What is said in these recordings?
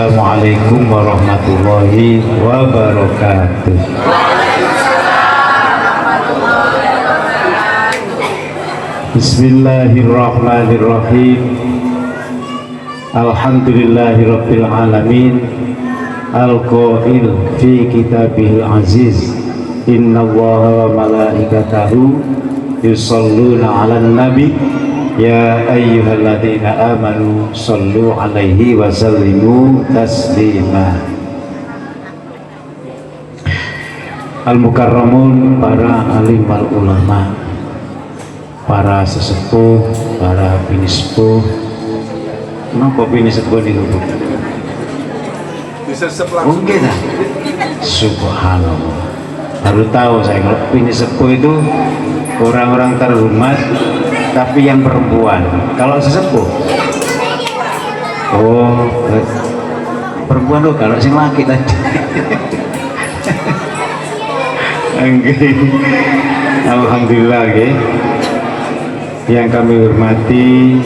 Assalamualaikum warahmatullahi wabarakatuh. Bismillahirrahmanirrahim. Alhamdulillahirabbil alamin. Al-qail fi kitabihil aziz. Innallaha wa malaikatahu yusholluna 'alan nabi. Ya ayyuhalladzina amanu shollu 'alaihi wa sallimu taslima. Al-mukarramun, para alim wal ulama, para sesepuh, para bini sepuh. Kenapa bini sepuh itu? Mungkin lah. Subhanallah. Baru tahu saya kalau bini sepuh itu orang-orang terhormat, tapi yang perempuan. Kalau sesepuh, oh perempuan tuh kalau sing laki tadi. Okay. Alhamdulillah, okay. Yang kami hormati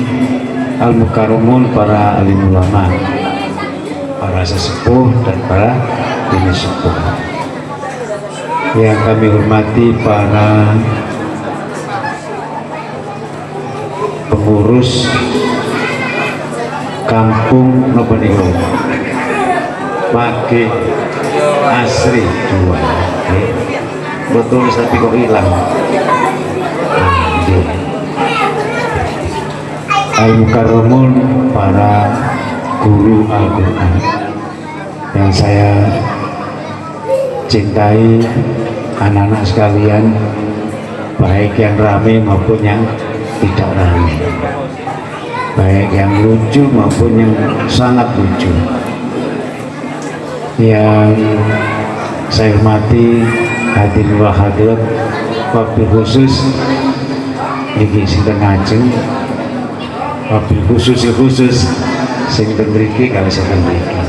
al-mukarramun, para alim ulama, para sesepuh dan para bini sepuh. Yang kami hormati para pengurus kampung nopo niku Pagi Asri 2. Okay. Betul, tapi kok hilang. Al-mukarramun, para guru Al-Quran yang saya cintai, anak-anak sekalian, baik yang ramai maupun yang tidak ramai, baik yang lucu maupun yang sangat lucu. Yang saya hormati hadirin wa hadirat, wabil khusus iki sinten ngajeng, wabil khusus sing mriki kali sinten mriki.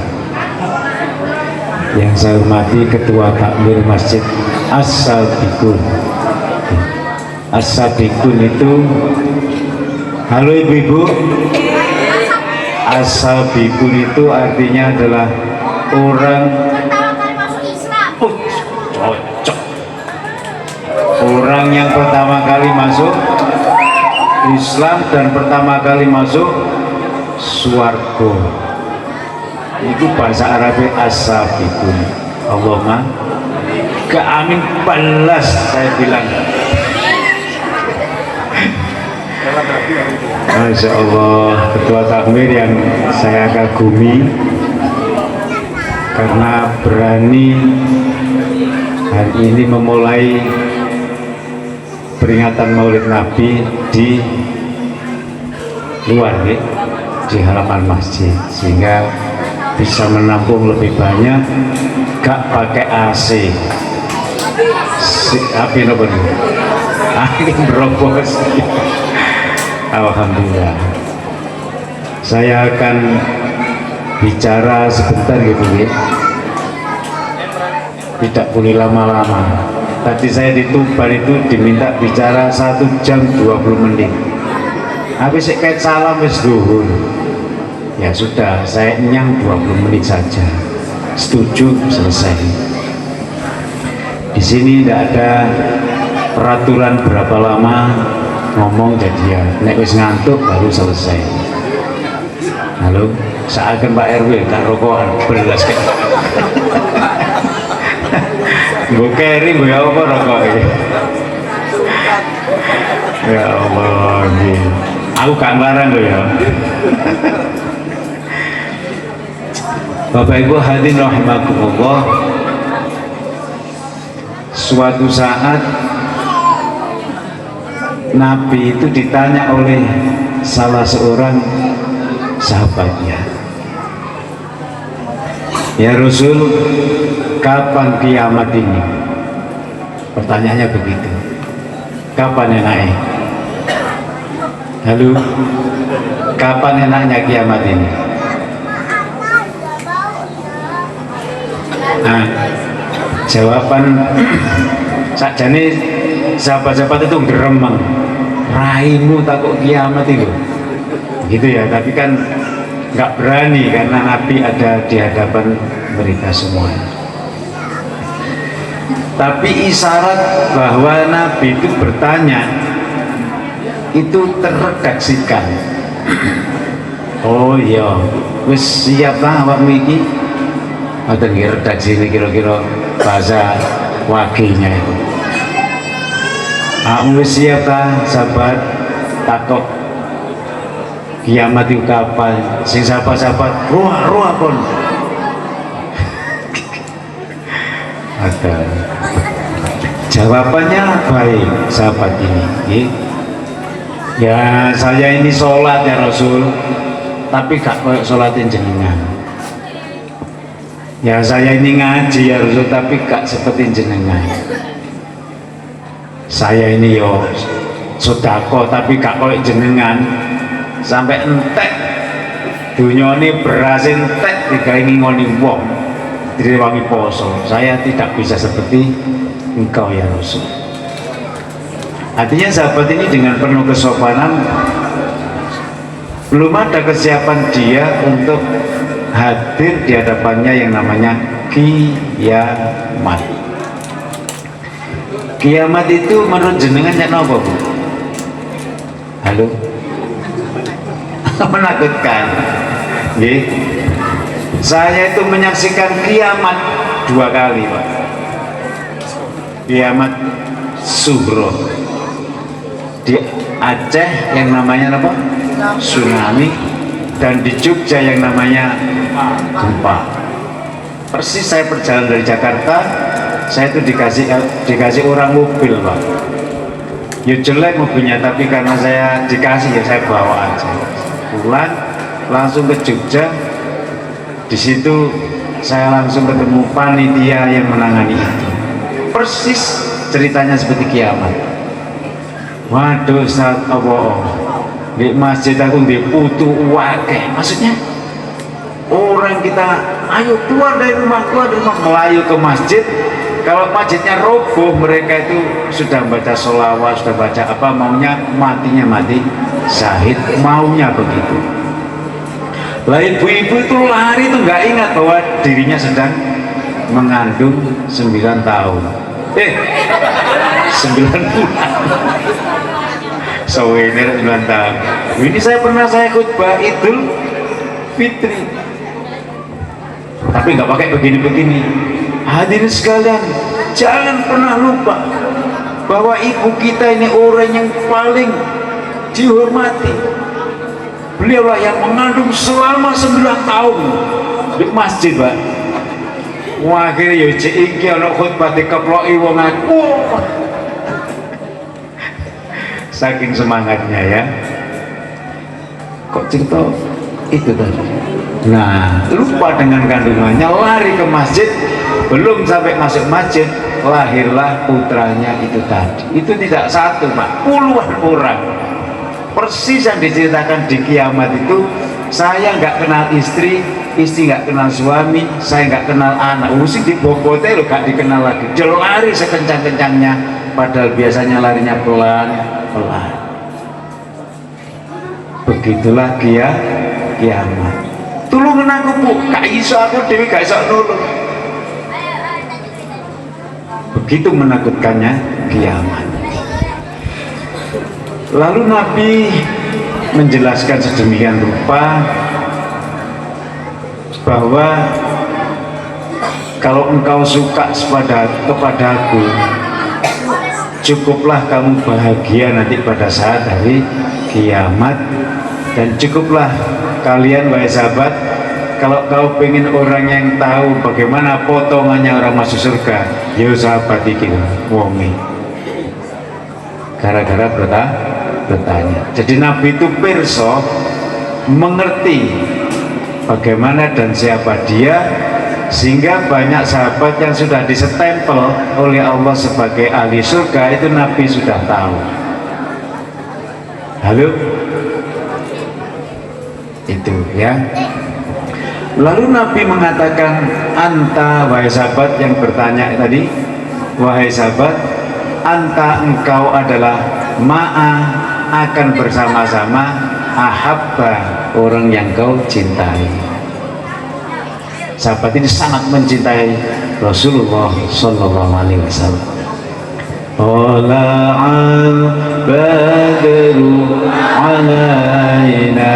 Yang saya hormati ketua takmir Masjid As-Sabiqun. As-Sabiqun itu, halo ibu-ibu, As-Sabiqun itu artinya adalah orang cocok, orang yang pertama kali masuk Islam dan pertama kali masuk swarga. Itu bahasa Arabnya as-sabiqun. Allahumma ke amin balas, saya bilang. Masya Allah, ketua takmir yang saya kagumi karena berani hari ini memulai peringatan Maulid Nabi di luar, di halaman masjid, sehingga bisa menampung lebih banyak, gak pakai AC. Api nopo nih? Angin berobos. Alhamdulillah. Saya akan bicara sebentar gitu, tidak boleh lama-lama. Tadi saya di Tuban itu diminta bicara 1 jam 20 menit. Habis kayak salam wis zuhur. Ya sudah, saya nyang 20 menit saja. Setuju, selesai. Di sini tidak ada peraturan berapa lama ngomong, jadi ya nek wis ngantuk baru selesai. Halo, seakan Pak RW tak rokokan belas kayak. Gue keri gue apa rokok ini? Ya Allah, gitu. Aku gak larang loh ya. Bapak Ibu hadirin rahimakumullah, suatu saat Nabi itu ditanya oleh salah seorang sahabatnya, ya Rasul, kapan kiamat ini? Pertanyaannya begitu. Kapan enaknya? Halo, kapan enaknya kiamat ini? Nah, jawaban sakjane sahabat-sahabat itu geremeng, raimu takut kiamat itu gitu ya. Tapi kan nggak berani karena Nabi ada di hadapan mereka semua. Tapi isyarat bahwa Nabi itu bertanya itu terredaksikan. Oh iya, wis siap lah awakmu iki. Mboten nggih redaksi ini kira-kira bahasa wakinya itu. Aku wis siap ta sahabat takok kiamat itu kapan? Sing sahabat-sahabat ruah pun. Ada. Jawabannya baik sahabat ini. Ya saya ini sholat ya Rasul, tapi gak kayak sholatin jenengan. Ya saya ini ngaji ya Rasul, tapi gak seperti jenengan. Saya ini yo sodako, tapi gak kayak jenengan. Sampai entek dunia ini beras entek digawe ngoni wong direwangi poso. Saya tidak bisa seperti engkau ya Rasul. Artinya sahabat ini dengan penuh kesopanan belum ada kesiapan dia untuk hadir di hadapannya yang namanya kiamat. Kiamat itu menurut jenengan ya apa Bu? Halo? Menakutkan. Nggih. Saya itu menyaksikan kiamat 2 kali Pak. Kiamat Sughra di Aceh yang namanya apa? Tsunami, dan di Jogja yang namanya gempa. Persis saya perjalanan dari Jakarta, saya itu dikasih orang mobil Pak. Ya jelek mobilnya, tapi karena saya dikasih ya saya bawa aja. Pulang langsung ke Jogja, di situ saya langsung ketemu panitia yang menangani itu. Persis ceritanya seperti kiamat. Waduh Ustaz, di masjid aku di putu wakeh. Maksudnya orang kita ayo keluar dari rumah melayu ke masjid. Kalau masjidnya roboh, mereka itu sudah baca sholawat, sudah baca apa maunya, matinya mati syahid, maunya begitu. Lah ibu-ibu itu lari itu nggak ingat bahwa dirinya sedang mengandung 9 tahun. 9 bulan. So ini 9 tahun. Ini saya khutbah Idul Fitri, tapi nggak pakai begini-begini. Hadirin sekalian, jangan pernah lupa bahwa ibu kita ini orang yang paling dihormati. Beliaulah yang mengandung selama 9 tahun di masjid Pak. Wah akhirnya ya cik iki ana khutbah dikeploki wong aku. Saking semangatnya ya. Kok cerita itu tadi. Nah, lupa dengan kandungannya, lari ke masjid, belum sampai masuk masjid, lahirlah putranya itu tadi. Itu tidak satu Pak, puluhan orang. Persis yang diceritakan di kiamat itu, saya nggak kenal istri nggak kenal suami, saya nggak kenal anak. Usik di bobote lo gak dikenal lagi. Lari sekencang-kencangnya, padahal biasanya larinya pelan-pelan. Begitulah kiamat. Tulungan aku Bu, gak iso aku dewi gak iso nulung. Begitu menakutkannya kiamat. Lalu Nabi menjelaskan sedemikian rupa bahwa kalau engkau suka kepadaku, cukuplah kamu bahagia nanti pada saat hari kiamat, dan cukuplah kalian wahai sahabat, kalau kau pengen orang yang tahu bagaimana potongannya orang masuk surga, ya sahabat iki wongi. Gara-gara bertanya. Jadi Nabi itu pirsa, mengerti bagaimana dan siapa dia, sehingga banyak sahabat yang sudah disestempel oleh Allah sebagai ahli surga itu Nabi sudah tahu. Halo? Itu ya. Lalu Nabi mengatakan, anta wahai sahabat yang bertanya tadi, wahai sahabat, anta engkau adalah ma'a akan bersama-sama ahabba orang yang kau cintai. Sahabat ini sangat mencintai Rasulullah Sallallahu Alaihi Wasallam. Tala'al badru alaina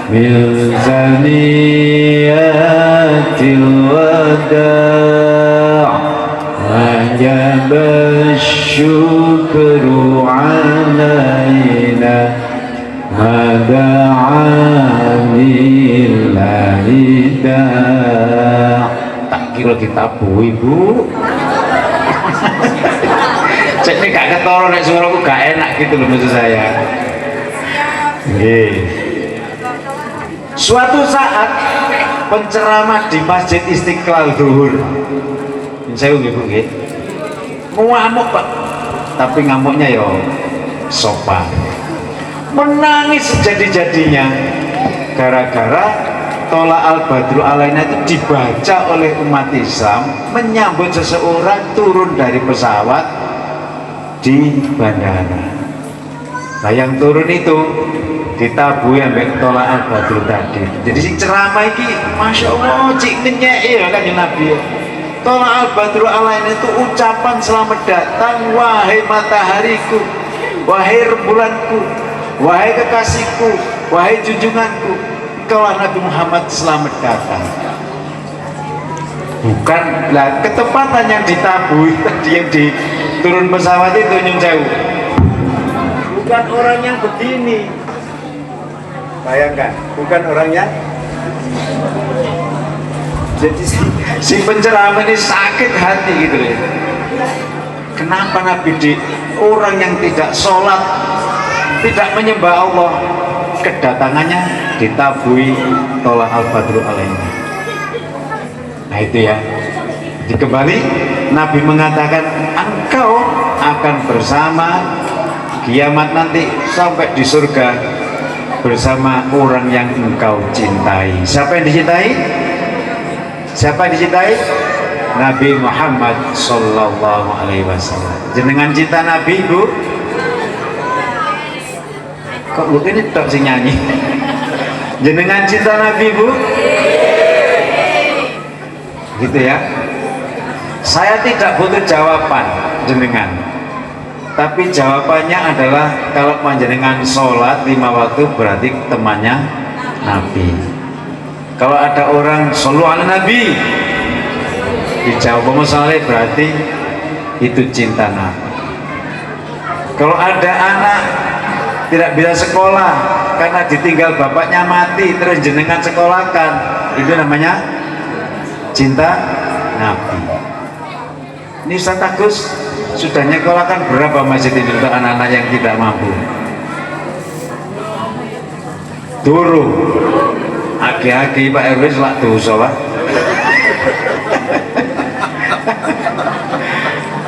min zaniyatil wada' wajaba syukru alaina mada'anil lidah. Tak kira kita ibu cek ini gak ketoro nek suaraku gak enak gitu loh maksud saya. Suatu saat penceramah di Masjid Istiqlal Zuhur, saya nggih ngamuk Pak, tapi ngamuknya yo sopan, menangis sejadi-jadinya gara-gara Tola al-Badru alaina itu dibaca oleh umat Islam menyambut seseorang turun dari pesawat di bandara. Nah yang turun itu ditabui ambek Tola al-Badru tadi. Jadi si ceramah ini Masya Allah cik nenyek ya kan Nabi. Tola al-Badru alaina itu ucapan selamat datang wahai matahariku, wahai rembulanku, wahai kekasihku, wahai junjunganku, engkaulah Nabi Muhammad, selamat datang. Bukan lah ketepatan yang ditabui tadi yang di turun pesawat itu nyun sewu, bukan orang yang begini, bayangkan, bukan orangnya. Jadi si penceramah ini sakit hati gitu ya. Kenapa Nabi di orang yang tidak sholat, tidak menyembah Allah, kedatangannya ditabui Tola al-Badru alaina. Nah itu ya, dikembali Nabi mengatakan engkau akan bersama kiamat nanti sampai di surga bersama orang yang engkau cintai. Siapa yang dicintai? Siapa yang dicintai? Nabi Muhammad Sallallahu Alaihi Wasallam. Jenengan cinta Nabi Bu? Kok Bu ini tak sing nyanyi? Jenengan cinta Nabi Bu? Gitu ya. Saya tidak butuh jawaban jenengan, tapi jawabannya adalah kalau panjenengan sholat 5 waktu berarti temannya Nabi. Kalau ada orang shollu ala Nabi dijawab masalah berarti itu cinta Nabi. Kalau ada anak tidak bisa sekolah karena ditinggal bapaknya mati terus jenengan sekolahkan, itu namanya cinta Nabi. Ini Ustaz Agus sudah nyekolahkan berapa masjid ini untuk anak-anak yang tidak mampu? Turu agi-agi Pak RW selak dosa Pak.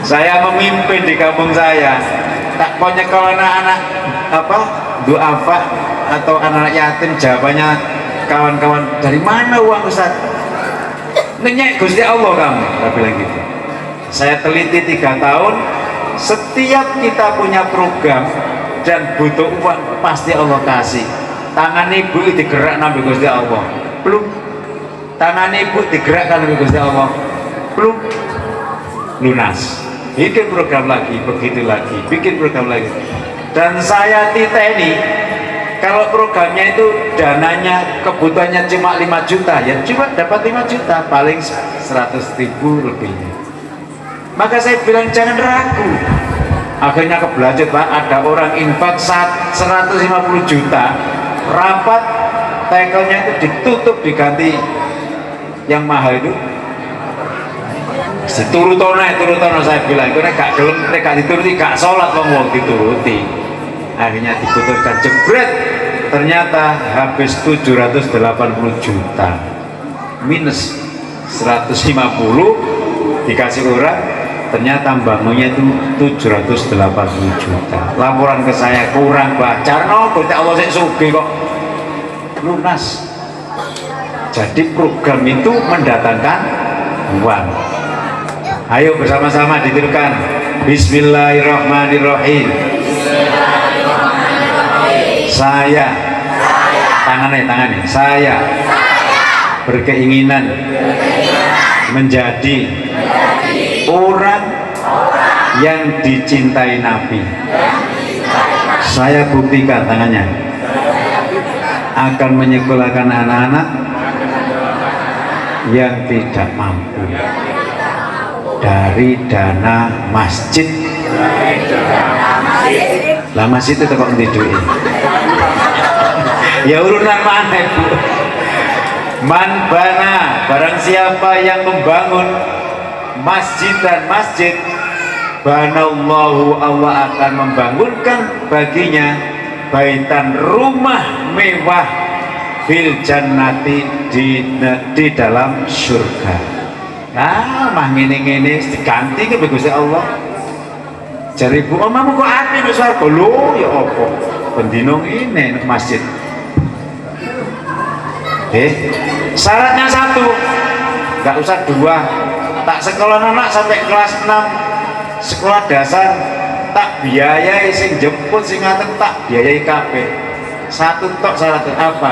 Saya memimpin di kampung saya, tak mau nyekolah anak-anak apa duafa atau anak-anak yatim, jawabannya kawan-kawan dari mana uang Ustaz? Nenyek Gusti Allah kamu, tak bilang gitu. Saya teliti 3 tahun, setiap kita punya program dan butuh uang pasti Allah kasih. Tangan ibu digerak nabi Gusti Allah, belum. Tangan ibu digerakkan nabi Gusti Allah, belum. Lunas. Bikin program lagi, begitu lagi, bikin program lagi. Dan saya titeni, kalau programnya itu dananya kebutuhannya cuma 5 juta, ya cuma dapat 5 juta, paling 100.000 lebihnya. Maka saya bilang jangan ragu. Akhirnya kebelanjut Pak, ada orang infak 150 juta, rapat tekelnya itu ditutup diganti yang mahal itu. Turutono saya bilang, karena gak gelem, gak dituruti, gak sholat wong dituruti. Akhirnya diputuskan jebret, ternyata habis 780 juta, minus 150 dikasih orang, ternyata bangunnya itu 780 juta. Laporan ke saya kurang Pak Carno, Gusti Allah sik sugih kok, lunas. Jadi program itu mendatangkan uang. Ayo bersama-sama ditirukan. Bismillahirrahmanirrahim. Saya tangannya. Saya berkeinginan menjadi orang yang dicintai Nabi. Saya buktikan tangannya akan menyekolahkan anak-anak yang tidak mampu dari dana masjid. Lah masjid itu kok duit. Ya urunan mana Bu? Man bana, barang siapa yang membangun masjid dan masjid, banallahu, Allah akan membangunkan baginya baitan, rumah mewah fil jannati, di dalam surga. Nah, mah ngene-ngene diganti ke Gusti Allah. Jari Bu, omamu kok api di surga? Lho, ya apa? Pendino ini masjid. Syaratnya satu, nggak usah dua. Tak sekolah anak sampai kelas 6 sekolah dasar, tak biayai sing jemput sing ngaten, tak biayai kabeh. Satu tok syaratnya apa?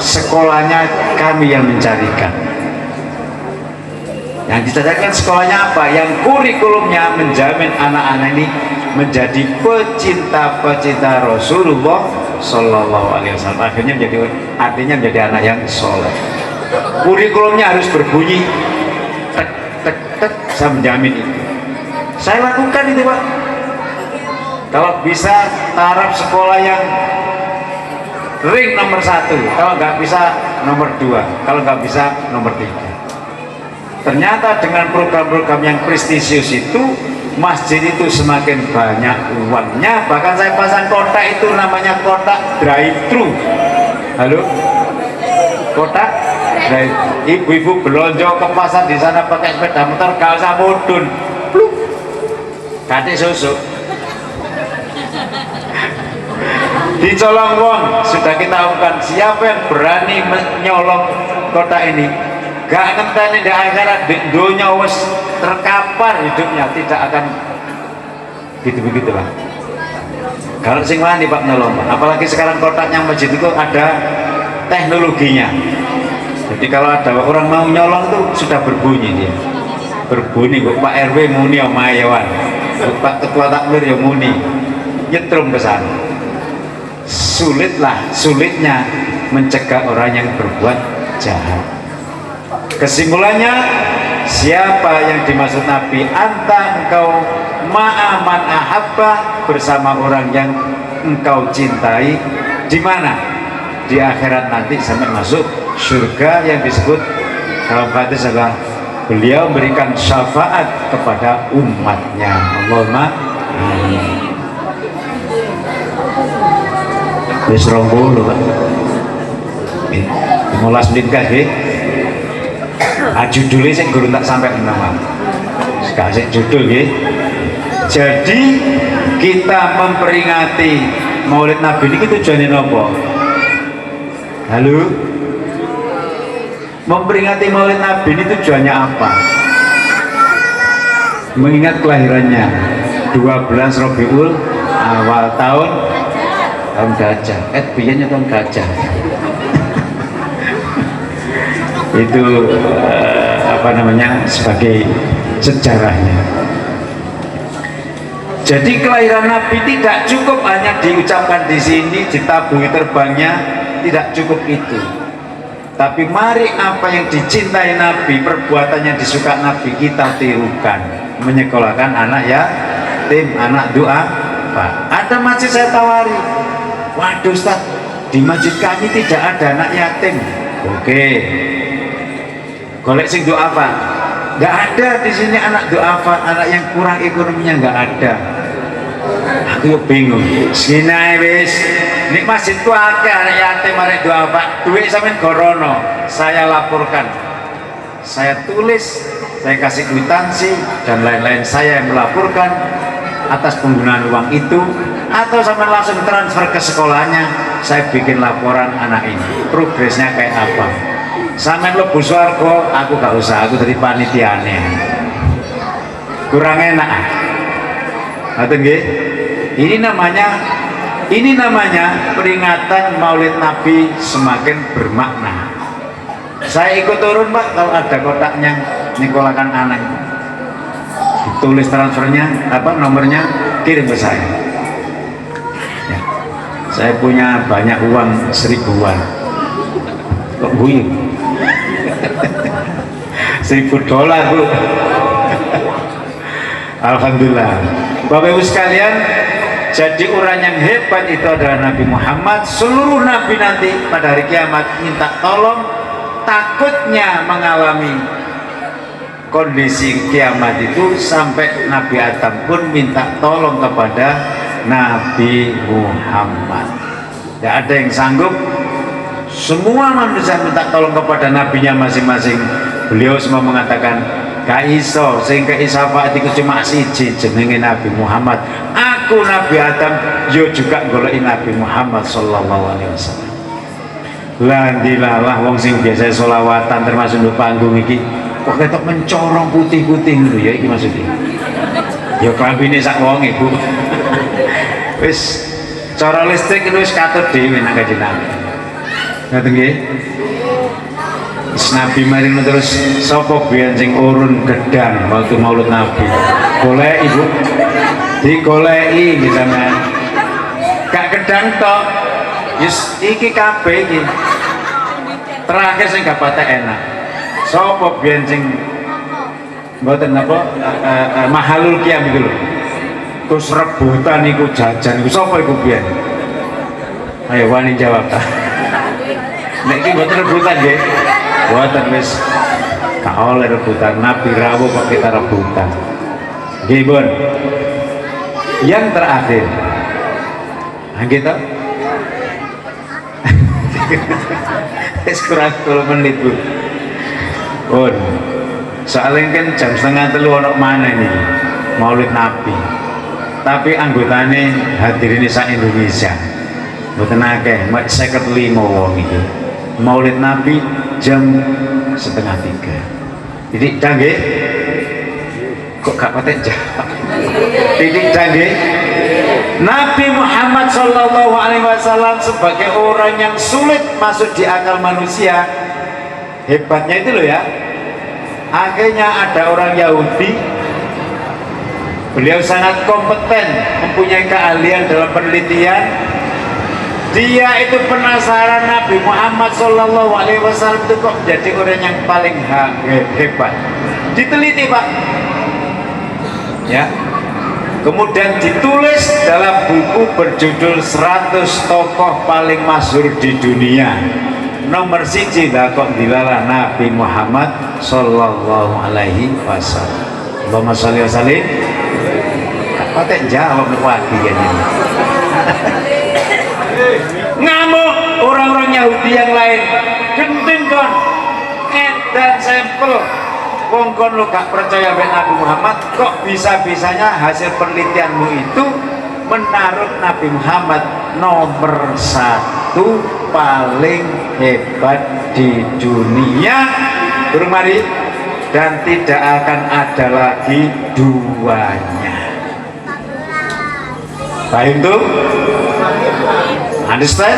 Sekolahnya kami yang mencarikan. Yang dicarikan sekolahnya apa? Yang kurikulumnya menjamin anak-anak ini menjadi pecinta-pecinta Rasulullah Sallallahu Alaihi Wasallam. Artinya menjadi anak yang soleh. Kurikulumnya harus berbunyi tek tek tek. Saya menjamin itu. Saya lakukan itu Pak. Kalau bisa taraf sekolah yang ring nomor 1, kalau nggak bisa nomor 2, kalau nggak bisa nomor 3. Ternyata dengan program-program yang prestisius itu, masjid itu semakin banyak uangnya. Bahkan saya pasang kotak itu namanya kotak drive-thru. Halo? Kotak drive. Ibu-ibu belanja ke pasar di sana pakai sepeda motor, gak usah mudun. Pluk. Katik susu. Dicolong wong, sudah kita umumkan siapa yang berani menyolong kotak ini. Gak ngenteni di akhirat, di dunia wis terkapar hidupnya, tidak akan gitu-begitulah. Kalau sing wani Pak nolong, apalagi sekarang kotaknya masjid itu ada teknologinya. Jadi kalau ada orang mau nyolong itu sudah berbunyi dia. Berbunyi kok Pak RW muni omayawan. Pak Ketua Takmir ya muni. Nyetrum ke sana. Sulitnya mencegah orang yang berbuat jahat. Kesimpulannya, siapa yang dimaksud Nabi? Anta engkau ma'aman ahabba, bersama orang yang engkau cintai. Di mana? Di akhirat nanti sampai masuk surga yang disebut dalam hadis adalah beliau memberikan syafaat kepada umatnya. Allahumma amin. Wis 20 lho Pak. 15 menit nggih. Judulnya saya guru tak sampai nama. Sekarang judul ya. Jadi kita memperingati Maulid Nabi ini tujuannya apa? Halo? Memperingati Maulid Nabi ini tujuannya apa? Mengingat kelahirannya 12 Rabiul awal tahun gajah. Biasanya tahun gajah. Itu apa namanya, sebagai sejarahnya. Jadi kelahiran Nabi tidak cukup hanya diucapkan di sini, ditabui terbangnya, tidak cukup itu. Tapi mari apa yang dicintai Nabi, perbuatan yang disuka Nabi kita tirukan. Menyekolahkan anak yatim, anak doa. Pak, ada masjid saya tawari. Waduh Ustaz, di masjid kami tidak ada anak yatim. Oke. Golek sing doa apa? Nggak ada di sini anak doa apa, anak yang kurang ekonominya nggak ada. Aku yuk bingung. Sini wis, ini masjidku akeh anak yatim arek doa apa? Duit sampean gorono. Saya laporkan, saya tulis, saya kasih kwitansi dan lain-lain. Saya yang melaporkan atas penggunaan uang itu, atau sampean langsung transfer ke sekolahnya. Saya bikin laporan anak ini, progresnya kayak apa. Sampai lebu swarga, aku gak usah, aku dari panitiane. Kurang enak. Ngerti nggih? Ini namanya Ini namanya peringatan Maulid Nabi semakin bermakna. Saya ikut turun Pak, kalau ada kotaknya nyekolakan anak, ditulis transfernya apa nomornya, kirim ke saya. Ya. Saya punya banyak uang 1000-an. Kok guyu? $1000 Bu. Alhamdulillah. Bapak Ibu sekalian, jadi orang yang hebat itu adalah Nabi Muhammad. Seluruh nabi nanti pada hari kiamat minta tolong, takutnya mengalami kondisi kiamat itu sampai Nabi Adam pun minta tolong kepada Nabi Muhammad. Tidak ada yang sanggup. Semua manusia minta tolong kepada nabinya masing-masing. Beliau semua mengatakan gak iso, sehingga isafaat itu cuma siji, jenenge Nabi Muhammad. Aku Nabi Adam, yo juga goleki Nabi Muhammad sallallahu alaihi wasallam. Landilalah wong sing biasa sholawatan termasuk di panggung iki kok ketok mencorong putih-putih gitu ya, iki maksudnya ya klambine sak wong ibu. Wis cara listrik itu wis katut dhewe nang Kanjeng Nabi. Ngoten nggih. Wis Nabi maring terus sapa biyen sing urun gedang waktu Maulid Nabi. Golek ibu. Digoleki misalnya. Gak gedang tok. Yes, iki kabeh iki. Terakhir sing gak patah enak. Sapa biyen sing mboten apa mahalul qiyam iku lho. Terus rebutan iku jajan iku sapa iku biyen? Ayo wani jawab ta. Nek iki mboten rebutan nggih. Mboten wis gak oleh rebutan, Nabi rawuh kok kita rebutan. Nggih, Bun. Yang terakhir. Nggih ta? Kurang 10 menit Bu. Oh, soalnya kan jam 2:30 ono mana nih Maulid Nabi. Tapi anggotane hadirin sak Indonesia. Mboten akeh, mek 55 wong iki. Maulid Nabi jam 2:30. Didik canggih. Kok gak patek jawab. Didik canggih. Nabi Muhammad Sallallahu Alaihi Wasallam sebagai orang yang sulit masuk di akal manusia, hebatnya itu loh ya. Akhirnya ada orang Yahudi, beliau sangat kompeten, mempunyai keahlian dalam penelitian. Dia itu penasaran Nabi Muhammad Sallallahu Alaihi Wasallam itu kok menjadi orang yang paling hebat. Diteliti Pak, ya. Kemudian ditulis dalam buku berjudul 100 tokoh paling masyhur di dunia. Nomor 1 kok dilalah Nabi Muhammad Sallallahu Alaihi Wasallam. Allahumma sholli wa sallim. Patek jawab lagi kan ini. Ngamuk orang-orang Yahudi yang lain. Gendeng kon. Dan sampel. Wong kon lu gak percaya dengan Nabi Muhammad, kok bisa-bisanya hasil penelitianmu itu menaruh Nabi Muhammad nomor 1 paling hebat di dunia, mari, dan tidak akan ada lagi duanya. Paham tuh? Understand?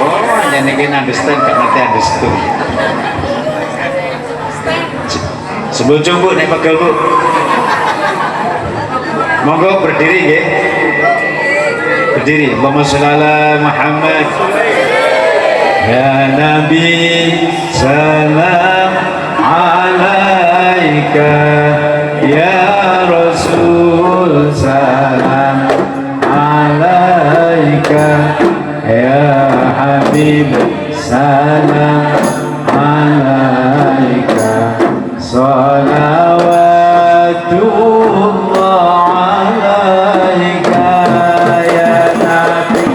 Oh, hanya ini understand, gak ngerti understand. Sebelum Bu, naik pegel Bu. Monggo berdiri ya. Berdiri. Allahumma sholli ala Muhammad. Ya Nabi salam alaika, ya Rasul salam alaika, ya Habib salam alaika. Salawatullah alaika ya Nabi,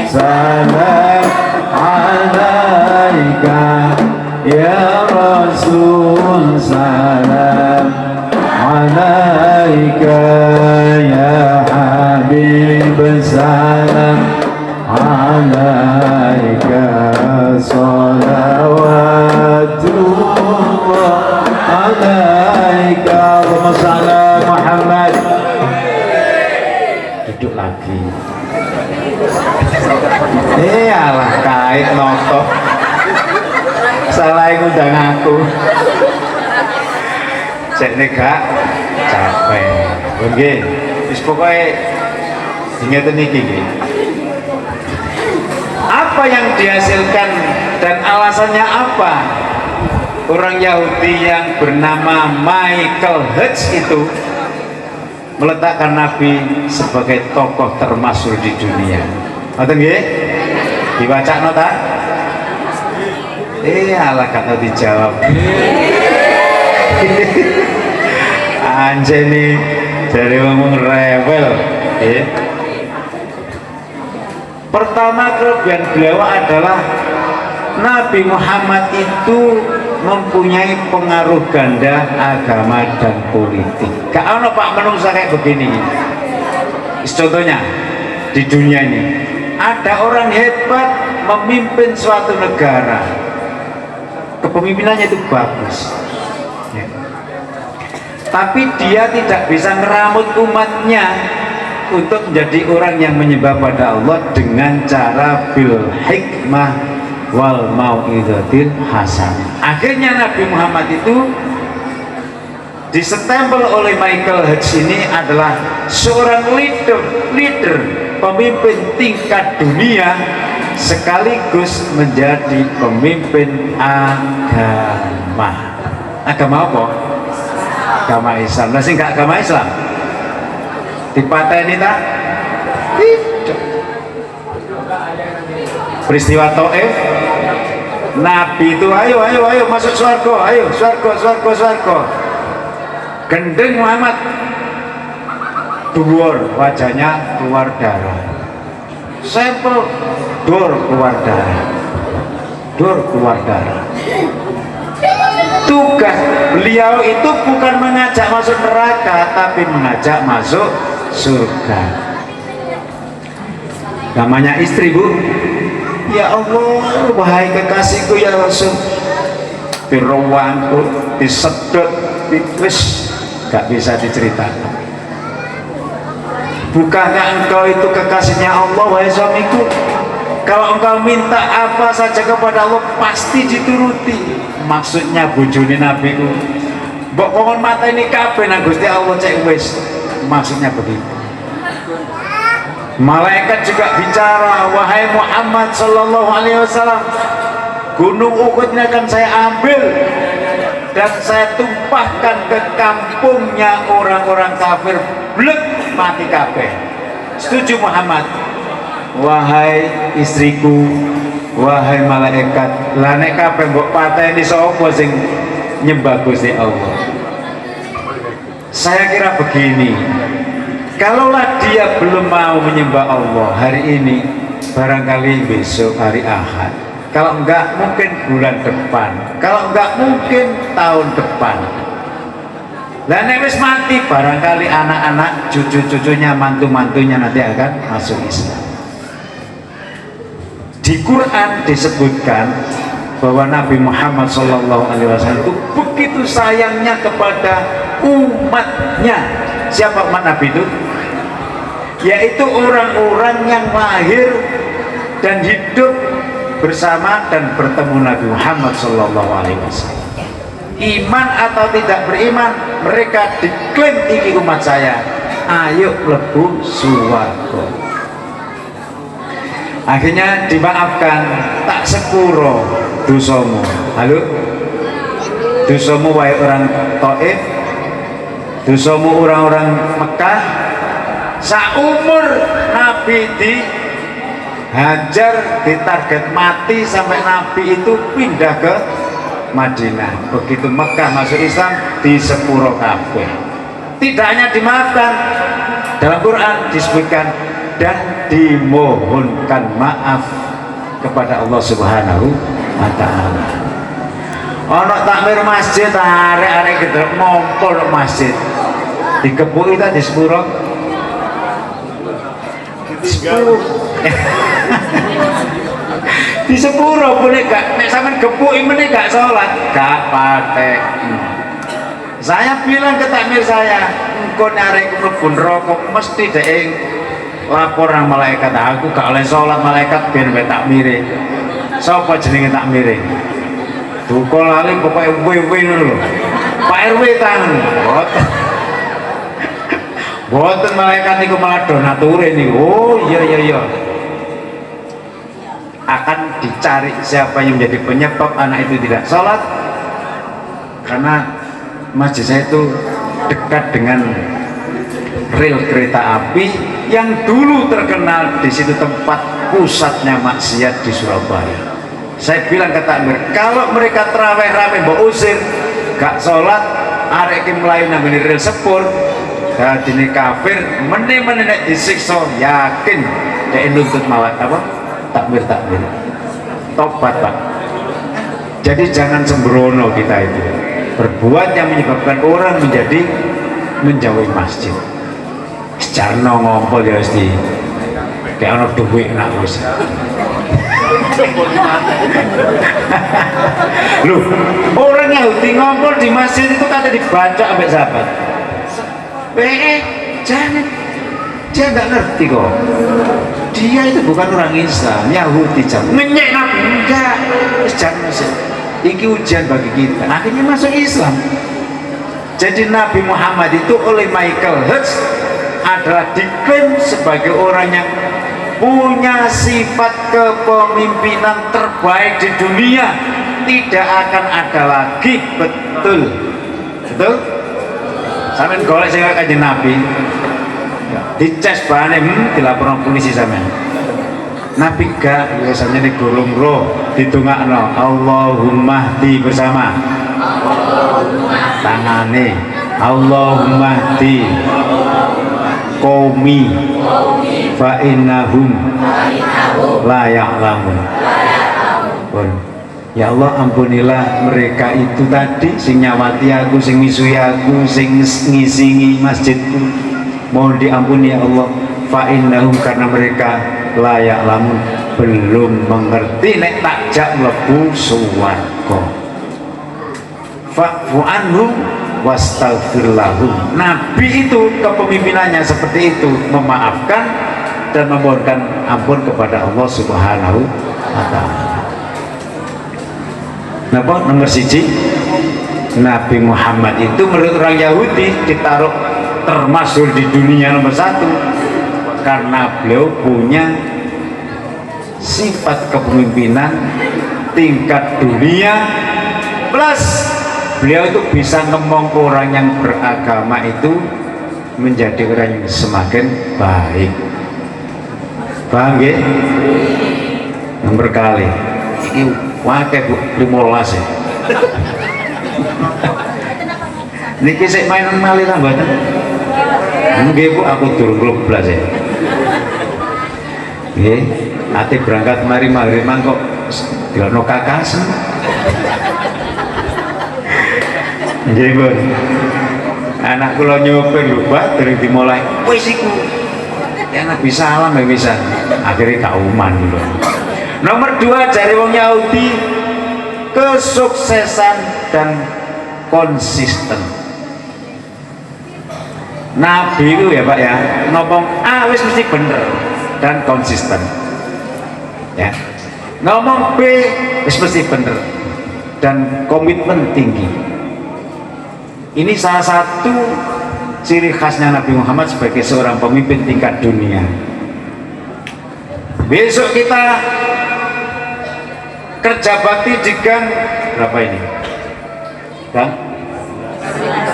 salam alaika ya Rasul, salam alaika ya Habib, salam alaika. Salawatullah alaika. Allahumma shalli Muhammad. Duduk lagi. kadang aku cek gak capek oke wis pokoknya ingatan iki apa yang dihasilkan dan alasannya apa orang Yahudi yang bernama Michael Hutch itu meletakkan Nabi sebagai tokoh termasyhur di dunia. Ngoten nggih? Dibaca nota? Alah kata dijawab. Anjene dari ngomong rewel. Pertama kelebihan beliau adalah Nabi Muhammad itu mempunyai pengaruh ganda agama dan politik. Gak ono Pak menungsa kayak begini. Contohnya di dunia ini ada orang hebat memimpin suatu negara, kepemimpinannya itu bagus ya. Tapi dia tidak bisa ngeramut umatnya untuk menjadi orang yang menyembah pada Allah dengan cara bil hikmah wal mau'izatil hasanah. Akhirnya Nabi Muhammad itu disestempel oleh Michael Hutch ini adalah seorang leader pemimpin tingkat dunia sekaligus menjadi pemimpin agama. Agama apa? Agama Islam. Lah sing gak agama Islam dipateni ta? Peristiwa Taif, Nabi itu ayo masuk surga, ayo surga. Gendeng Muhammad dhuwur, wajahnya keluar darah. Sampel dor keluar darah. Tugas beliau itu bukan mengajak masuk neraka, tapi mengajak masuk surga. Namanya istri, Bu. Ya Allah, wahai kekasihku ya Rasul, pirawanku disedot, wis gak bisa diceritakan. Bukankah engkau itu kekasihnya Allah, wahai suamiku? Kalau engkau minta apa saja kepada Allah pasti dituruti. Maksudnya bojone Nabi ku mbok kongon mata ini kabeh nang Gusti Allah cek wis. Maksudnya begitu. Malaikat juga bicara, wahai Muhammad sallallahu alaihi wasallam, gunung Uhud ini akan saya ambil dan saya tumpahkan ke kampungnya orang-orang kafir, blek mati kabeh. Setuju Muhammad? Wahai istriku, wahai malaikat, lah nek kabeh mbok pateni sapa sing nyembah Gusti Allah? Saya kira begini, kalaulah dia belum mau menyembah Allah hari ini, barangkali besok hari Ahad, kalau enggak mungkin bulan depan, kalau enggak mungkin tahun depan. Lah nek wis mati barangkali anak-anak, cucu-cucunya, mantu-mantunya nanti akan masuk Islam. Di Quran disebutkan bahwa Nabi Muhammad SAW itu begitu sayangnya kepada umatnya. Siapa umat Nabi itu? Yaitu orang-orang yang lahir dan hidup bersama dan bertemu Nabi Muhammad SAW. Iman atau tidak beriman, mereka diklaim iki umat saya, ayo lebu suwarga. Akhirnya dimaafkan, tak sepuro dosamu. Halo, dosamu wahai orang Taif, dosamu orang-orang Mekah. Saumur Nabi dihajar, ditarget mati sampai Nabi itu pindah ke Madinah. Begitu Mekah masuk Islam, di sepuro kabeh. Tidak hanya dimaafkan, dalam Quran disebutkan dan dimohonkan maaf kepada Allah Subhanahu wa Ta'ala. Ono takmir masjid, arek-arek gedrek ngompol masjid, dikepuki ta di sepuro. Di sepuro boleh gak? Nek sampean gepuki meneh gak sholat, gak patek. Saya bilang ke takmir saya, engko arek mlebu neraka mesti dhek lapor nang malaikat, aku gak oleh sholat, malaikat biar mbek takmire. Sapa jenenge takmire? duka lali pokoknya wewe lho. Pak RW tangan boten malaikat niku malah donature niku. Oh iya akan dicari siapa yang menjadi penyebab anak itu tidak sholat, karena masjid saya itu dekat dengan rel kereta api yang dulu terkenal di situ tempat pusatnya maksiat di Surabaya. Saya bilang ke takmir, kalau mereka terawih-rawih mbok usir gak sholat arek iki mlayu nang rel sepur dadine kafir, meneh-meneh nek disiksa yakin dia nuntut mawat apa takmir tobat Pak. Jadi jangan sembrono kita itu berbuat yang menyebabkan orang menjauhi masjid. Sejarno ngompol ya mesti kayak ono duit nak wis. Loh, orang Yahudi ngompol di masjid itu kata dibaca sampai sahabat. Jangan, dia nggak ngerti kok. Dia itu bukan orang Islam, Yahudi jangan ngenyek nabi enggak. Jangan masuk. Ini ujian bagi kita. Akhirnya masuk Islam. Jadi Nabi Muhammad itu oleh Michael Hutz adalah diklaim sebagai orang yang punya sifat kepemimpinan terbaik di dunia. Tidak akan ada lagi. Betul sampean golek sing kanjeng Nabi dicas bahane dilaporkan polisi sampean Nabi gak biasanya di gulung roh ditungakno Allahumma di bersama tangane Allahumma di qaumi fa innahum la ya'lamun. Ya Allah, ampunilah mereka itu tadi sing nyawati aku, sing misui aku, sing ngisingi masjidku. Mohon diampuni ya Allah. Fa innahum, karena mereka layak lamun belum mengerti nek takjak mlebu swarga. Fa'fu anhum wastaghfir lahum. Nabi itu kepemimpinannya seperti itu, memaafkan dan memohonkan ampun kepada Allah Subhanahu wa taala. Napa nomor siji, Nabi Muhammad itu menurut orang Yahudi ditaruh termasuk di dunia nomor satu karena beliau punya sifat kepemimpinan tingkat dunia, plus beliau itu bisa ngomong ke orang yang beragama itu menjadi orang yang semakin baik. Paham ya? Nomor kali ini wakai Bu 15 ya. Niki sik mainan malih ta mboten? Nggih Bu, aku durung 12 ya. Nggih, ate berangkat mari maghrib kok dilono kakasen. Nggih Bu. Anak kula nyopir lho, Pak, dereng dimulai. Wis iku. Ya Nabi salam ya bisa. Akhirnya kauman lho. Nomor 2, jari wong Yahudi kesuksesan dan konsisten. Nabi itu ya Pak ya ngomong A wis mesti bener dan konsisten ya, ngomong B wis mesti bener dan komitmen tinggi. Ini salah satu ciri khasnya Nabi Muhammad sebagai seorang pemimpin tingkat dunia. Besok kita kerja bakti di gang berapa ini?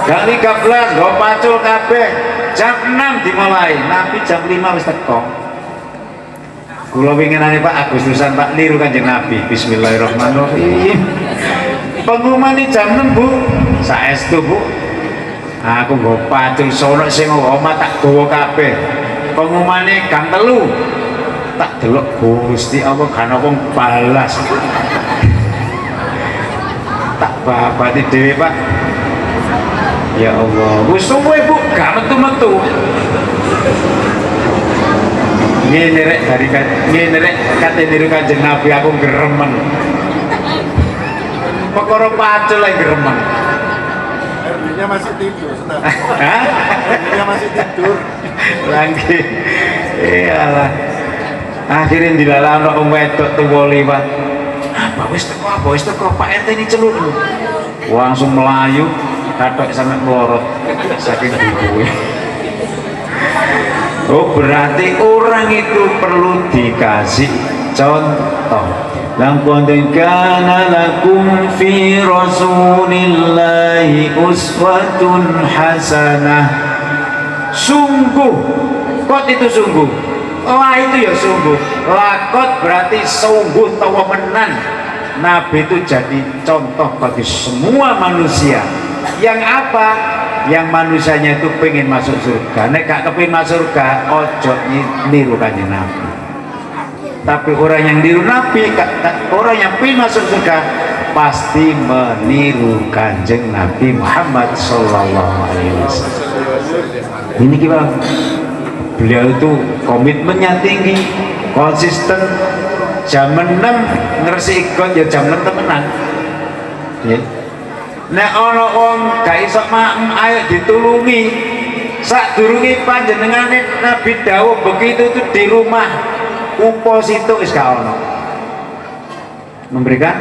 Gang 13, go pacul kabeh. Jam 6 dimulai, Nabi jam 5 wis teko. Kula winginane Pak Agustusan Pak niru Kanjeng Nabi. Bismillahirrahmanirrahim. Pengumuman jam 6 Bu. Saestu Bu. Aku go pacul sono sing omah tak gawa kabeh. Pengumane gang 3. Tak delok Gusti Allah kan wong balas. Tak babati dhewe Pak. Ya Allah, wis suwe Bu, gak metu-metu. Ngene rek dari ngene rek kate niru Kanjeng Nabi aku geremen. Perkara pacul ae geremen. Dia masih tidur, Ustaz. Hah? Dia masih tidur. Lagi. Iyalah. Akhirnya dilalano wong wedok tuwa liwat. apa wis teko Pak RT ini celuk langsung melayu katok sampai melorot saking dibuwe. Oh berarti orang itu perlu dikasih contoh. Laqad kana lakum fi rasulillahi uswatun hasanah. Sungguh, kot itu sungguh, lah itu ya sungguh, lakot berarti sungguh tawamenan. Nabi itu jadi contoh bagi semua manusia. Yang apa? Yang manusianya itu pengen masuk surga. Nek gak kepengin masuk surga, ojo niru kanjeng Nabi. Tapi orang yang niru Nabi, orang yang pengen masuk surga pasti meniru kanjeng Nabi Muhammad Sallallahu Alaihi Wasallam. Ini gimana? Beliau itu komitmennya tinggi, konsisten. Jam 6 ngersi ikut ya jam 6 temenan. Ya. Nek ana wong gak iso maem ayo ditulungi. Sadurunge panjenengane Nabi dawuh begitu itu di rumah upo situ wis gak ono. Memberikan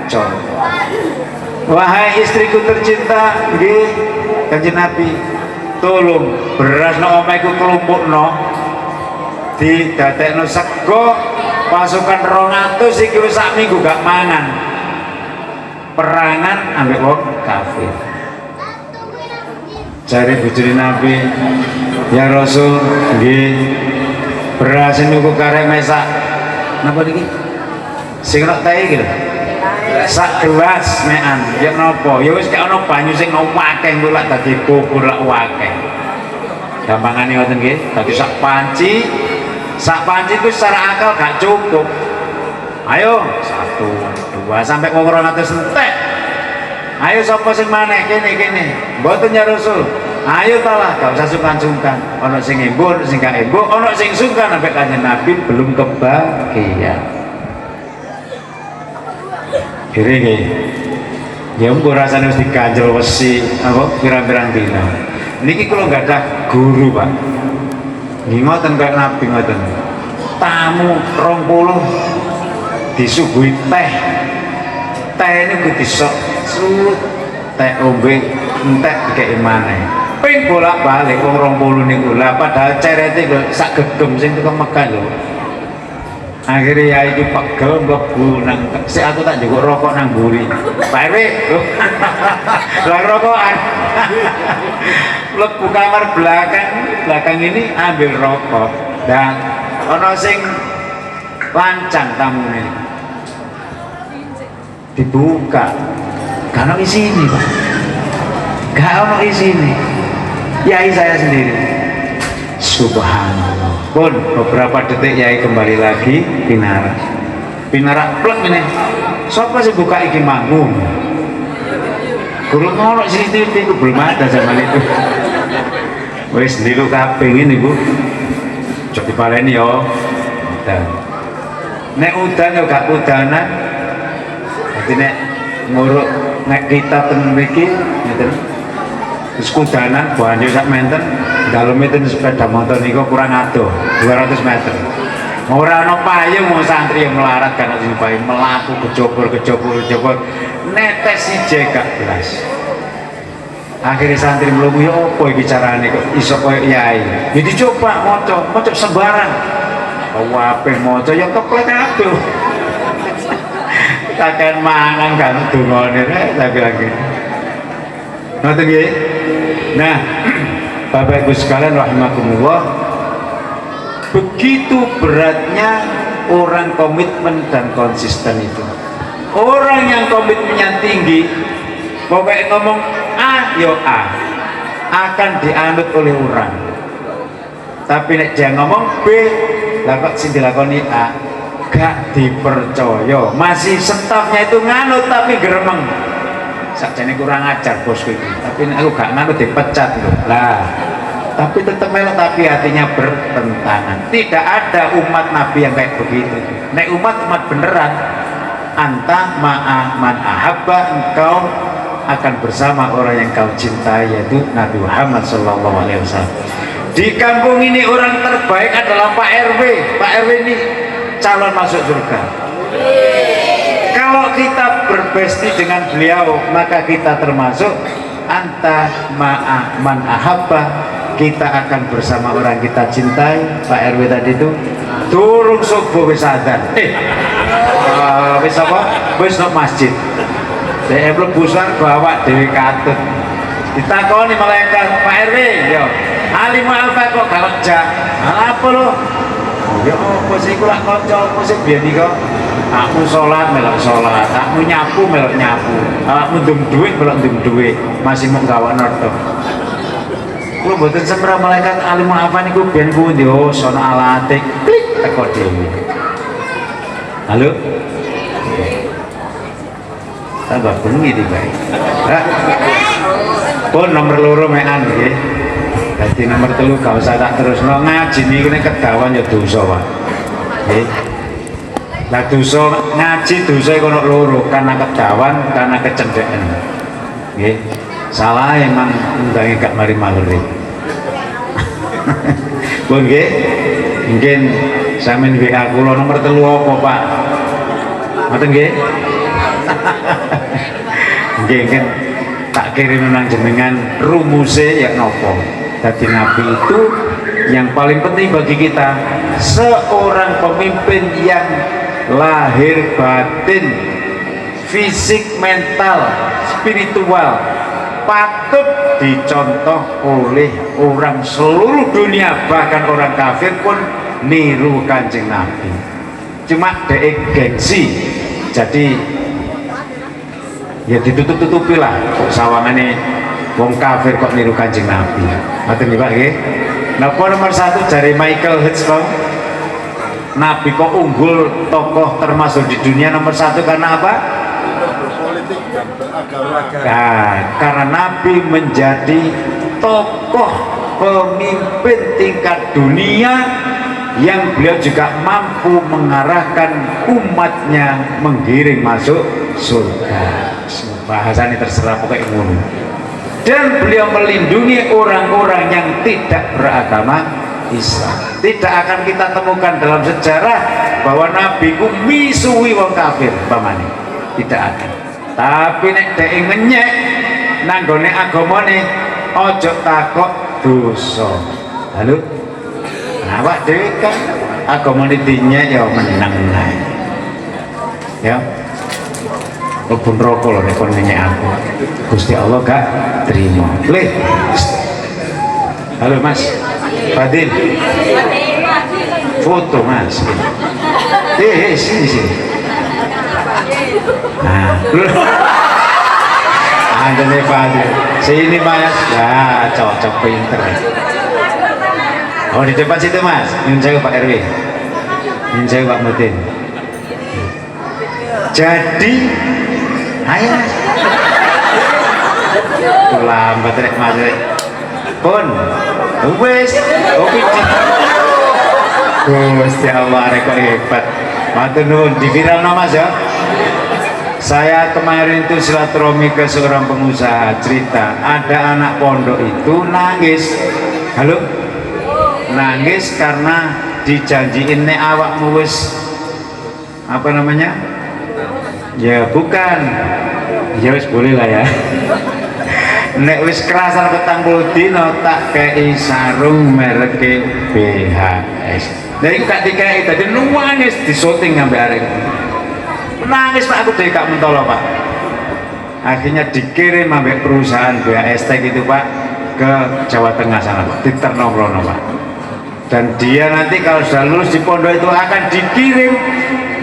contoh. Wahai istriku tercinta, nggih Kanjeng Nabi, tolong beras nang omahe ku kelumpukno didadekno sego pasukan 200 iki wis sak minggu gak mangan. Perangan ambek wong kafir. Jare bojone Nabi, ya Rasul, nggih. Beras niku karek mesak. Napa niki? Sing nek teh iki lho. Sak gelas mekan. Ya napa? Ya wis gak ono banyu sing akeh engko lak dadi bubur lak akeh. Gampangane ngoten nggih. Dadi sak panci itu secara akal gak cukup. Ayo 1, 2 sampai wong 200 entek. Ayo sapa sing maneh kene. Mboten ya Rasul. Ayo talah gak usah sungkan-sungkan. Ono sing embur, sing gak embur, ono sing sungkan sampai kanjeng Nabi belum kebagian. Kira nggih. Ya mung rasane wis diganjel wesi apa pirang-pirang dina. Niki kula gak ada guru, Pak. Nggih ngoten kaya Nabi ngoten. Tamu 20 disuguhi teh. Teh niku disok sut, teh ombe entek dikeki maneh. Ping bolak-balik wong 20 niku. Lah padahal cerete kok sak gegem sing teko Mekah lho. Akhirnya ya iki pegel mlebu nang sik aku tak njukuk rokok nang mburi. Pak RW. Lah rokokan. Mlebu kamar belakang ini ambil rokok dan ana sing lancang tamune. Dibuka. Gak ono isine, Pak. Gak ono isine. Yai saya sendiri. Subhanallah. Pun beberapa detik Yai kembali lagi Pinara plek ini. Siapa sih buka iki manggung? Guru ngono CCTV itu belum ada zaman itu. Wis ndilu kabeh ngene Bu. Coba dipaleni yo. Dan nek udan yo gak udanan. Dadi nek nguruk nek kita ten mriki ngeten. Terus kudanan banyu sak menten, daleme ten sepeda motor niku kurang adoh 200 meter. Ora ana payung mau santri yang melarat kan sing payung melaku kejobor netes siji gak belas. Akhirnya santri mlebu ya apa iki carane kok iso koyo yai. Ya dicoba maca sembarang. Wape maca ya keplek kabeh. Takkan mangan kan dungane rek lagi. Ngoten nggih. Nah, Bapak Ibu sekalian rahimakumullah, begitu beratnya orang komitmen dan konsisten itu. Orang yang komitmennya tinggi, pokoknya ngomong A, yo A, akan dianut oleh orang. Tapi nek dia ngomong B, lah kok sing dilakoni A, gak dipercaya. Masih stafnya itu nganut tapi geremeng. Sakjane kurang ajar bosku itu. Tapi aku gak nganut dipecat loh. Lah, tapi tetap melok tapi hatinya bertentangan. Tidak ada umat Nabi yang kayak begitu. Nek umat beneran, anta ma'a man ahabba, engkau akan bersama orang yang kau cintai, yaitu Nabi Muhammad sallallahu alaihi wasallam. Di kampung ini orang terbaik adalah Pak RW. Pak RW ini calon masuk surga. kalau kita berbesti dengan beliau maka kita termasuk anta ma'a man ahabba, kita akan bersama orang kita cintai. Pak RW tadi itu turun subuh wis adzan wis apa wis nang masjid dhek mlebu bawa dhewe katut ditakoni malaikat, Pak RW yo alim alfa kok gak kerja apa lo ya apa sih kula kanca apa sih biyen iki kok aku sholat melok sholat, aku nyapu melok nyapu, aku ndum duit melok ndum duit, masih mau gawe noto. Kulo mboten semra malaikat alim apa niku biyen pundi oh sono alate klik teko dhewe. Halo. Tambah bengi iki bae. Pun nomor loro mekan nggih. Dadi nomor 3 gak usah tak terusno ngaji niku nek kedawan ya dosa, Pak. Nggih. Lah dosa ngaji dosa iku ono loro, karena kedawan, karena kecendekan. Nggih. Salah emang undange gak mari malure. Pun nggih. Mungkin sampean WA kula nomor 3 apa, Pak? Ngoten nggih? Nggih kan tak kirim nang jenengan rumuse ya nopo. Dadi nabi itu yang paling penting bagi kita seorang pemimpin yang lahir batin, fisik, mental, spiritual patut dicontoh oleh orang seluruh dunia, bahkan orang kafir pun niru Kanjeng Nabi. Cuma dhek gengsi jadi ya ditutup-tutupi lah kok sawangane wong kafir kok niru Kanjeng Nabi. Ngoten nggih Pak nggih. Napa nomor 1 dari Michael Hitchcock, Nabi kok unggul tokoh termasuk di dunia nomor 1 karena apa? Berpolitik dan beragama. Nah, karena Nabi menjadi tokoh pemimpin tingkat dunia yang beliau juga mampu mengarahkan umatnya menggiring masuk surga. Bahasanya terserah pokoknya ngono. Dan beliau melindungi orang-orang yang tidak beragama Islam. Tidak akan kita temukan dalam sejarah bahwa Nabi ku misuwi wong kafir pamane. Tidak akan. Tapi nek dhek ngenyek nanggone agamane ojo takok dosa. Halo. Awak dhewe kan agamane dinyek ya menang ae. Ya. Kebun rokok loh nek kon ngenyek aku. Gusti Allah gak terima. Le. Halo Mas. Fadil. Foto Mas. Sini. Nah. Andene Fadil. Sini Mas. Ya, cocok pinter. Oh di depan situ Mas, nyun saya Pak RW, nyun saya Pak Mutin. Jadi, ayo Mas. Lambat rek Mas rek. Pun, wes, kopi. Gusti Allah rek kok hebat. Matur nuwun, di viral no Mas ya. Saya kemarin itu silaturahmi ke seorang pengusaha, cerita ada anak pondok itu nangis. Halo? Nangis karena dijanjiin nek awakmu wis apa namanya ya bukan ya wis boleh lah ya nek wis kerasan 40 dino tak kei sarung merek BHS nah itu gak dikei tadi nangis disoting ngambil arek nangis Pak aku dari gak mentolo Pak akhirnya dikirim sampai perusahaan BHS gitu Pak ke Jawa Tengah sana Pak di Ternoplono Pak. Dan dia nanti kalau sudah lulus di pondok itu akan dikirim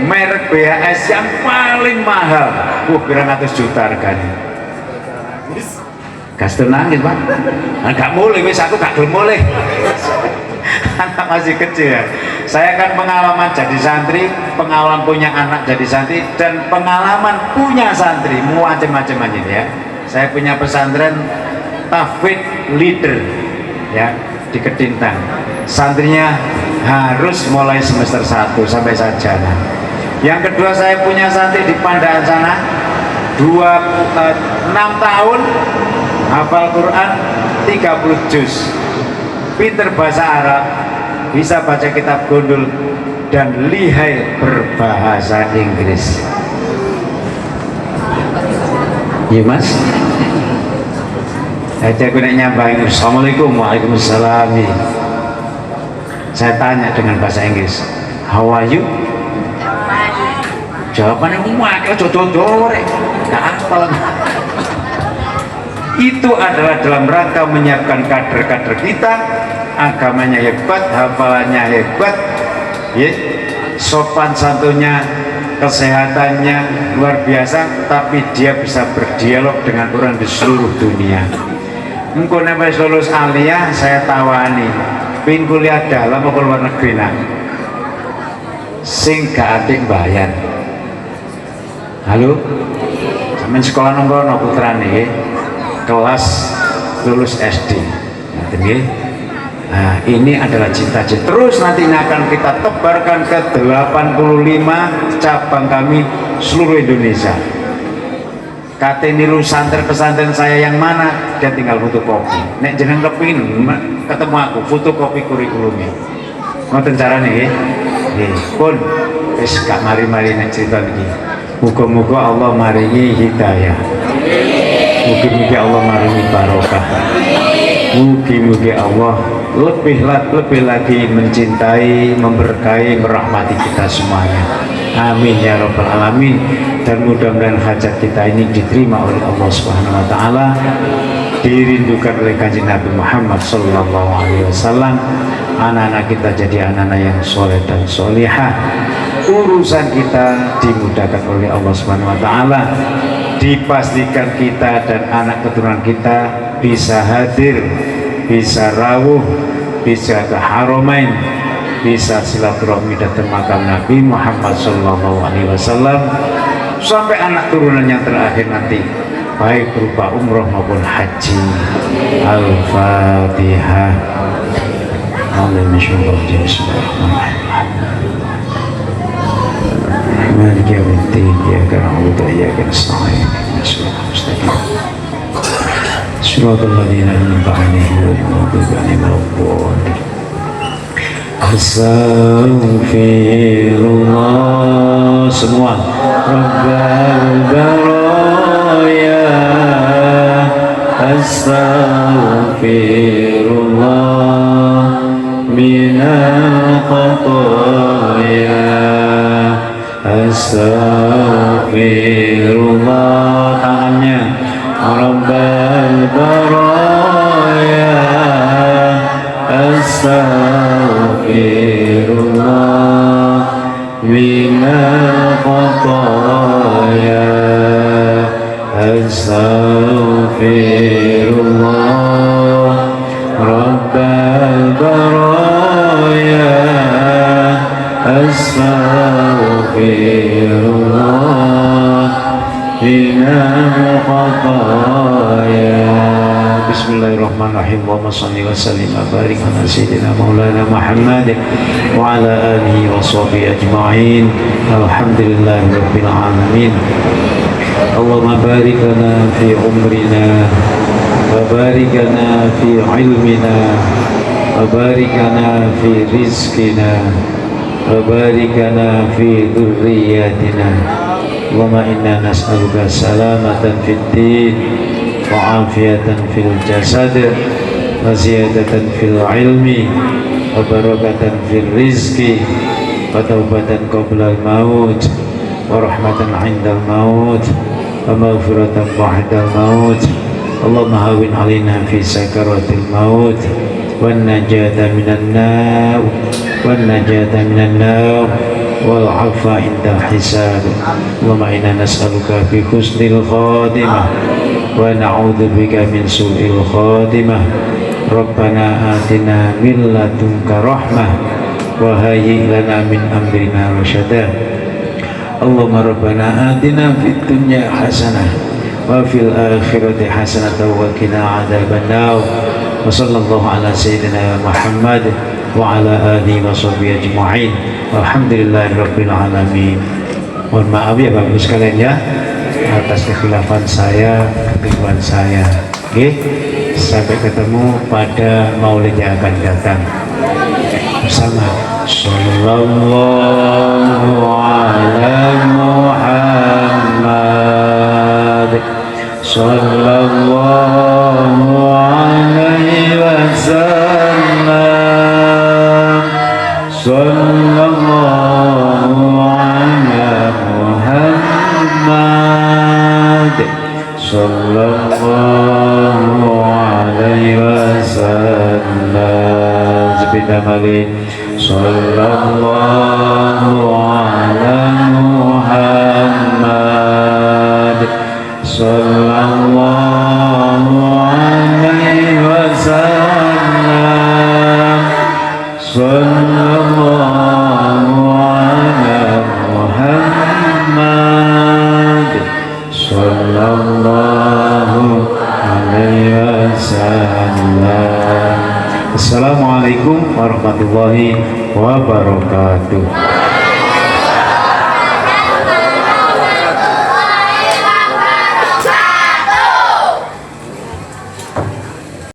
merek BHS yang paling mahal. Kira 100 juta harganya. Gas nangis Pak. Enggak mulai, wis aku gak gelem mulai. Anak masih kecil ya. Saya kan pengalaman jadi santri, pengalaman punya anak jadi santri, dan pengalaman punya santri, macam-macam aja ya. Saya punya pesantren Tafwid Leader ya di Ketintang. Santrinya harus mulai semester 1 sampai sarjana. Yang kedua saya punya santri di Pandaan sana 6 tahun hafal Quran 30 juz, pinter bahasa Arab, bisa baca kitab gundul dan lihai berbahasa Inggris. Iya mas. Jadi aku nak nyambahin Assalamualaikum, Waalaikumsalam. Saya tanya dengan bahasa Inggris, how are you? Jawabannya muak, jodoh-jodoh, nggak apa. Itu adalah dalam rangka menyiapkan kader-kader kita, agamanya hebat, hafalannya hebat, ya, sopan santunnya, kesehatannya luar biasa, tapi dia bisa berdialog dengan orang di seluruh dunia. Engkau sampai lulus aliyah, saya tawani, pin kuliah dalam atau luar negeri nak, sing gak atik bayar. Halo, sampai sekolah nongkrong putra nih, kelas lulus SD. Nah, ini adalah cita-cita. Terus nantinya akan kita tebarkan ke 85 cabang kami seluruh Indonesia. Kata niru santri pesantren saya yang mana, dia tinggal fotokopi. Nek jeneng kepingin ketemu aku, fotokopi kurikulumnya. Ngoten carane nggih. Nggih, pun wis gak mari-mari nek cerita niki. Muga-muga Allah maringi hidayah. Mugi-mugi Allah maringi barokah. Mugi-mugi Allah lebih lagi mencintai, memberkahi, merahmati kita semuanya. Amin ya rabbal alamin. Dan mudah-mudahan hajat kita ini diterima oleh Allah Subhanahu wa taala, dirindukan oleh Kanjeng Nabi Muhammad sallallahu alaihi wasallam. Anak-anak kita jadi anak-anak yang soleh dan solihah. Urusan kita dimudahkan oleh Allah Subhanahu wa taala. Dipastikan kita dan anak keturunan kita bisa hadir, bisa rawuh, bisa ke Haramain, bisa silaturahmi datang makam Nabi Muhammad sallallahu alaihi wasallam, sampai anak turunan yang terakhir nanti, baik berupa umroh maupun haji. Al-Fatihah. مالك يوم الدين إياك نعبد وإياك نستعين اهدنا الصراط المستقيم صراط الذين أنعمت عليهم غير المغضوب عليهم ولا الضالين Astaghfirullah semua Rabbal baraya Astaghfirullah minal khataya Astaghfirullah tangannya Rabbal baraya Astaghfirullah minal khataya Astaghfirullah Rabbal baraya Astaghfirullah minal khataya. Bismillahirrahmanirrahim. Allahumma shalli wa sallim wa barik ala sayyidina maulana Muhammad wa ala alihi wa sahbihi ajma'in. Alhamdulillahi rabbil alamin. Allahumma barik lana fi umrina wa barik lana fi ilmina wa barik lana fi rizqina wa barik lana fi dhurriyyatina. Allahumma inna nas'aluka salamatan fid din wa afiyatan fil jasad wa ziyadatan fil ilmi wa barakatan fil rizqi wa taubatan qabla al maut wa rahmatan 'inda al maut wa maghfiratan ba'da al maut. Allahumma hawin 'alaina fi sakaratil maut wan najata minan nar wal 'afwa 'inda hisab. Allahumma inna nas'aluka bi husnil khatimah wa na'udzu bika min su'il khatimah. Rabbana atina min ladunka rahmah wa hayyi lana min amrina rasyada. Allahumma rabbana atina fid dunya hasanah wa fil akhirati hasanah wa qina adzabannar. Wa sallallahu ala sayyidina Muhammad wa ala alihi wa sahbihi ajma'in. Alhamdulillahirabbil alamin. Mohon maaf ya Bapak Ibu sekalian ya atas kekhilafan saya, kekeliruan saya. Oke, sampai ketemu pada maulid yang akan datang bersama. Sallallahu ala Muhammad sallallahu alaihi wasallam, sallallahu ala Muhammad, sallallahu alaihi wasallam. Sepindah malih, sallallahu ala Muhammad, sallallahu alaihi wasallam, sallallahu ala Muhammad, sallallahu alaihi wasallam. Assalamualaikum warahmatullahi wabarakatuh.